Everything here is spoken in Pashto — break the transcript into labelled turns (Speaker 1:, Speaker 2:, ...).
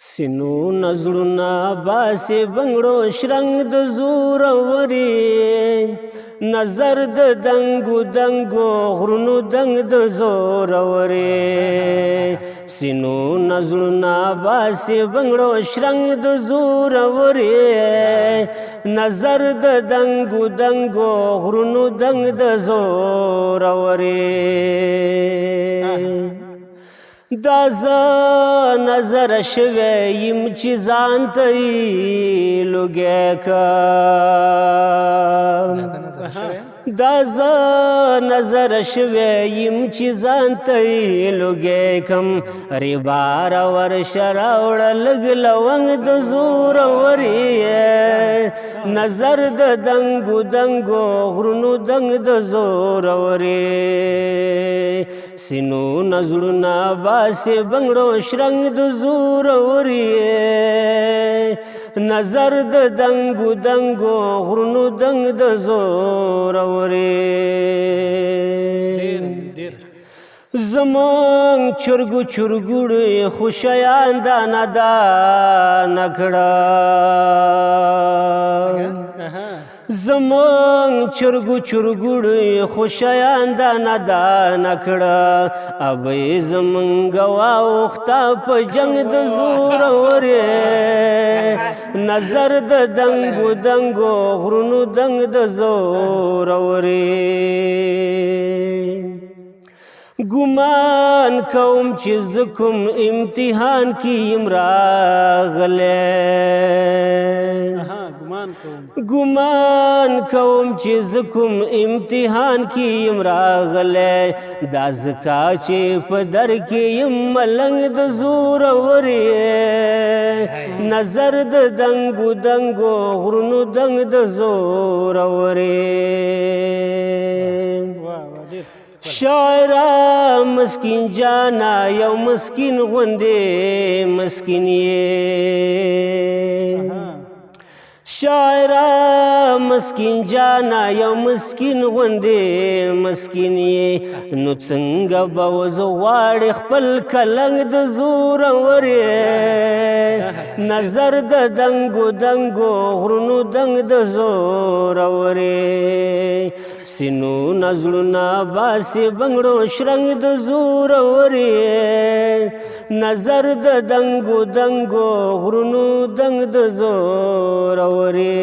Speaker 1: سینو نزړونه باسي بنګړو شرنګ د زورورې نظر د دنګو دنګو غرونو دنګ د زورورې سینو نزړونه باسي بنګړو شرنګ د زورورې نظر د دنګو دنګو غرونو دنګ د زورورې دا زه نظر شوی یم چې ځان ته یې لوګی کړم دا زه نظر شوی یم چې ځان ته یې لوګی کړم ریبار ورشه راوړه لږ لونګ د زورورې نظر د دنګو دنګو غرونو دنګ د زورورې سینو نزړونه باسي بنګړو شرنګ د زورورې نظر د دنګو دنګو غرونو دنګ د زورورې زمونږ چرګو چرګوړی خوشیان دانه دانه کړه زمونږ چرګو چرګوړی خوشیان دانه دانه کړه ابۍ زمونږ واوښته په جنګ د زورورې نظر د دنګو دنګو غرونو دنګ د زورورې ګمان کوم چې زه کوم امتحان کې یم راغلی ګمان کوم چې زه کوم امتحان کې یم راغلی دا ځکه چې په در کې یم ملنګ د زورورې نظر د دنګو دنګو غرونو دنګ د زورورې شاعره مسکین جانا یو مسکین غوندې مسکین یې شاعره مسکین جانا یو مسکین غوندې مسکین یې نو څنګه به وزه غواړې خپل کلنګ د زورورې نظر د دنګو دنګو غرونو دنګ د زورورې سینو نزړونه باسي بنګړو شرنګ د زورورې نظر د دنګو دنګو غرونو دنګ د زورورې